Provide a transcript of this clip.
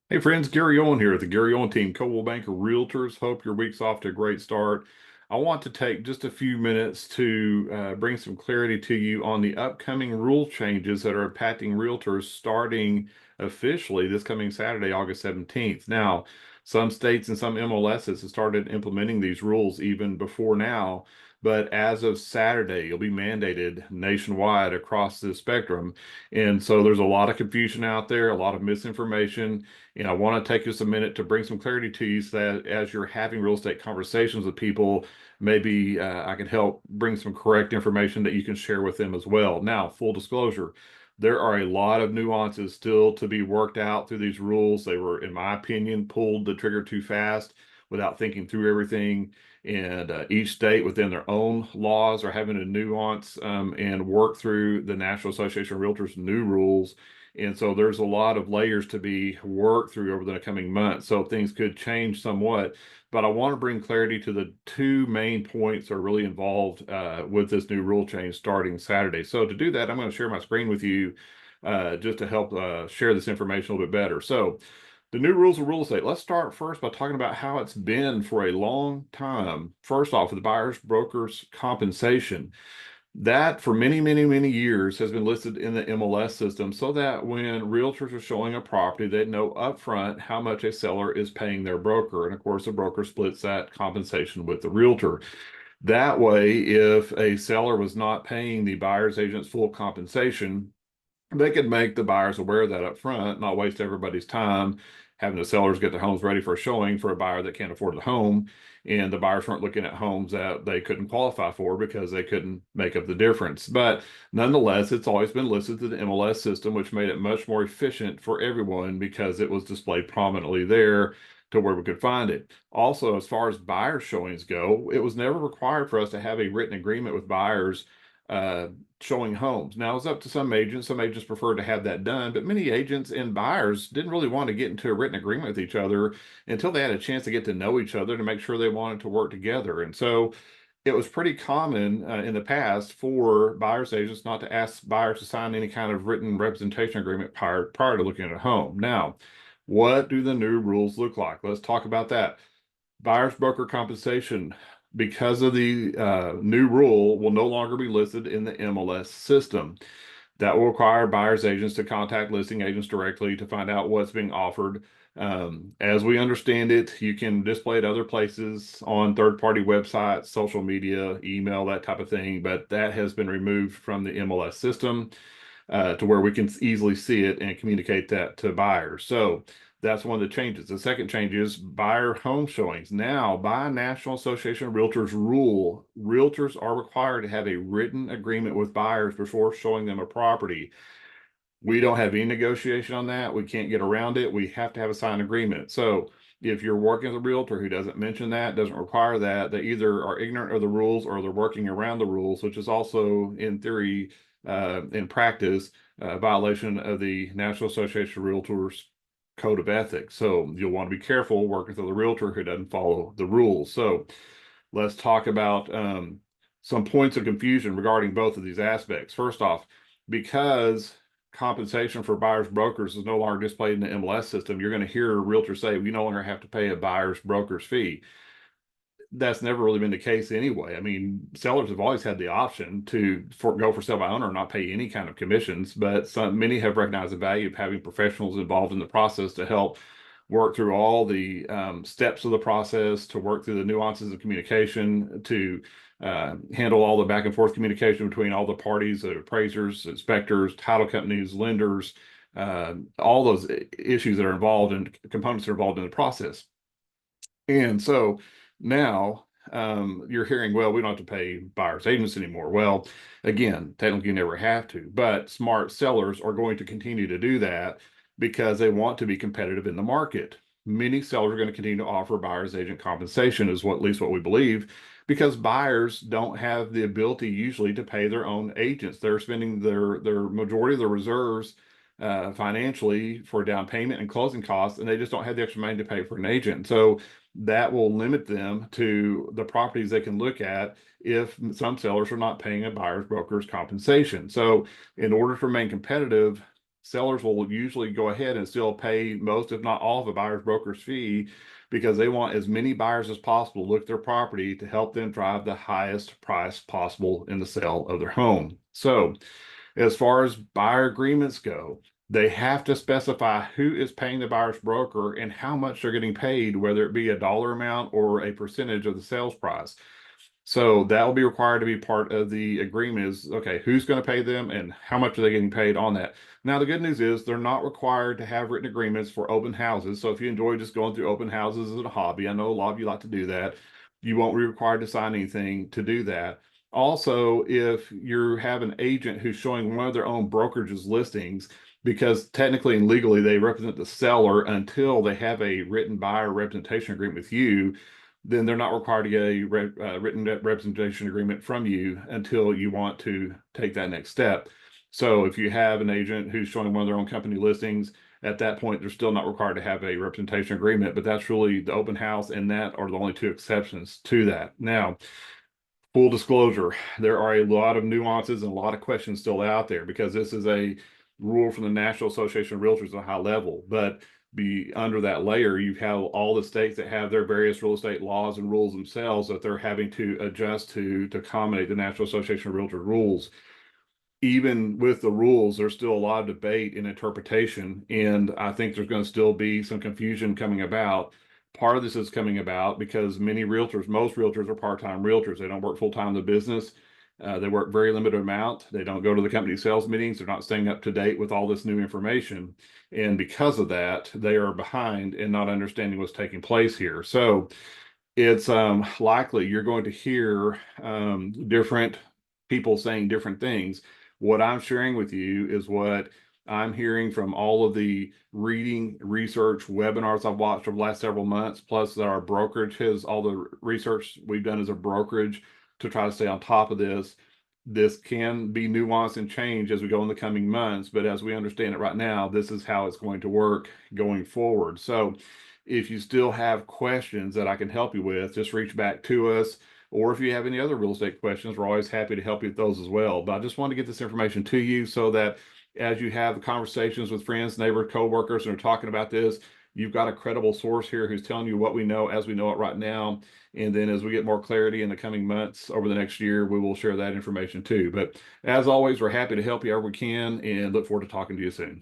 Hey friends, Gary Owen here at the Gary Owen team, Coldwell Banker Realtors. Hope your week's off to a great start. I want to take just a few minutes to bring some clarity to you on the upcoming rule changes that are impacting realtors starting officially this coming Saturday, August 17th. Now, some states and some MLSs have started implementing these rules even before now, but as of Saturday, it'll be mandated nationwide across the spectrum. And so there's a lot of confusion out there, a lot of misinformation. And I want to take just a minute to bring some clarity to you so that as you're having real estate conversations with people, maybe I can help bring some correct information that you can share with them as well. Now, full disclosure, there are a lot of nuances still to be worked out through these rules. They were, in my opinion, pulled the trigger too fast without thinking through everything. And each state within their own laws are having to nuance and work through the National Association of Realtors' new rules. And so there's a lot of layers to be worked through over the coming months. So things could change somewhat. But I want to bring clarity to the two main points that are really involved with this new rule change starting Saturday. So to do that, I'm going to share my screen with you just to help share this information a little bit better. So the new rules of real estate. Let's start first by talking about how it's been for a long time. First off, with the buyer's broker's compensation. That for many, many, many years has been listed in the MLS system so that when realtors are showing a property, they know upfront how much a seller is paying their broker. And of course, the broker splits that compensation with the realtor. That way, if a seller was not paying the buyer's agent's full compensation, they could make the buyers aware of that up front, not waste everybody's time having the sellers get their homes ready for a showing for a buyer that can't afford the home. And the buyers weren't looking at homes that they couldn't qualify for because they couldn't make up the difference. But nonetheless, it's always been listed to the MLS system, which made it much more efficient for everyone because it was displayed prominently there to where we could find it. Also, as far as buyer showings go, it was never required for us to have a written agreement with buyers uh, showing homes. Now, it's up to some agents. Some agents prefer to have that done, but many agents and buyers didn't really want to get into a written agreement with each other until they had a chance to get to know each other to make sure they wanted to work together. And so it was pretty common in the past for buyers agents not to ask buyers to sign any kind of written representation agreement prior to looking at a home. Now, what do the new rules look like? Let's talk about that. Buyer's broker compensation, because of the new rule, will no longer be listed in the MLS system. That will require buyer's agents to contact listing agents directly to find out what's being offered. As we understand it, you can display it other places on third-party websites, social media, email, that type of thing, but that has been removed from the MLS system to where we can easily see it and communicate that to buyers. So that's one of the changes. The second change is buyer home showings. Now, by National Association of Realtors rule, realtors are required to have a written agreement with buyers before showing them a property. We don't have any negotiation on that. We can't get around it. We have to have a signed agreement. So if you're working as a realtor who doesn't mention that, doesn't require that, they either are ignorant of the rules or they're working around the rules, which is also in theory, in practice, a violation of the National Association of Realtors Code of Ethics. So you'll want to be careful working with a realtor who doesn't follow the rules. So let's talk about some points of confusion regarding both of these aspects. First off, because compensation for buyer's brokers is no longer displayed in the MLS system, you're going to hear realtors say, we no longer have to pay a buyer's broker's fee. That's never really been the case anyway. I mean, sellers have always had the option to go for sale by owner and not pay any kind of commissions, but many have recognized the value of having professionals involved in the process to help work through all the steps of the process, to work through the nuances of communication, to handle all the back and forth communication between all the parties, the appraisers, inspectors, title companies, lenders, all those issues that are involved and components that are involved in the process. And so now you're hearing, well, we don't have to pay buyer's agents anymore. Well, again, technically you never have to, but smart sellers are going to continue to do that because they want to be competitive in the market. Many sellers are going to continue to offer buyer's agent compensation, is at least what we believe, because buyers don't have the ability usually to pay their own agents. They're spending their majority of their reserves financially for down payment and closing costs, and they just don't have the extra money to pay for an agent. So that will limit them to the properties they can look at if some sellers are not paying a buyer's broker's compensation. So in order to remain competitive, sellers will usually go ahead and still pay most, if not all, of a buyer's broker's fee because they want as many buyers as possible to look at their property to help them drive the highest price possible in the sale of their home. So, as far as buyer agreements go, they have to specify who is paying the buyer's broker and how much they're getting paid, whether it be a dollar amount or a percentage of the sales price. So that will be required to be part of the agreement is, okay, who's going to pay them and how much are they getting paid on that? Now, the good news is they're not required to have written agreements for open houses. So if you enjoy just going through open houses as a hobby, I know a lot of you like to do that, you won't be required to sign anything to do that. Also, if you have an agent who's showing one of their own brokerage's listings, because technically and legally they represent the seller until they have a written buyer representation agreement with you, then they're not required to get a written representation agreement from you until you want to take that next step. So if you have an agent who's showing one of their own company listings, at that point, they're still not required to have a representation agreement, but that's really the open house and that are the only two exceptions to that. Now, full disclosure, there are a lot of nuances and a lot of questions still out there because this is a rule from the National Association of Realtors at a high level. But be under that layer, you have all the states that have their various real estate laws and rules themselves that they're having to adjust to accommodate the National Association of Realtors rules. Even with the rules, there's still a lot of debate and interpretation, and I think there's going to still be some confusion coming about. Part of this is coming about because most realtors are part-time realtors. They don't work full-time in the business. They work very limited amount. They don't go to the company sales meetings. They're not staying up to date with all this new information. And because of that, they are behind in not understanding what's taking place here. So it's likely you're going to hear different people saying different things. What I'm sharing with you is what I'm hearing from all of the reading, research, webinars I've watched over the last several months, plus our brokerage has all the research we've done as a brokerage to try to stay on top of this. This can be nuanced and change as we go in the coming months, but as we understand it right now, this is how it's going to work going forward. So if you still have questions that I can help you with, just reach back to us. Or if you have any other real estate questions, we're always happy to help you with those as well. But I just want to get this information to you so that as you have conversations with friends, neighbors, coworkers, and are talking about this, you've got a credible source here who's telling you what we know as we know it right now. And then as we get more clarity in the coming months over the next year, we will share that information too. But as always, we're happy to help you ever we can and look forward to talking to you soon.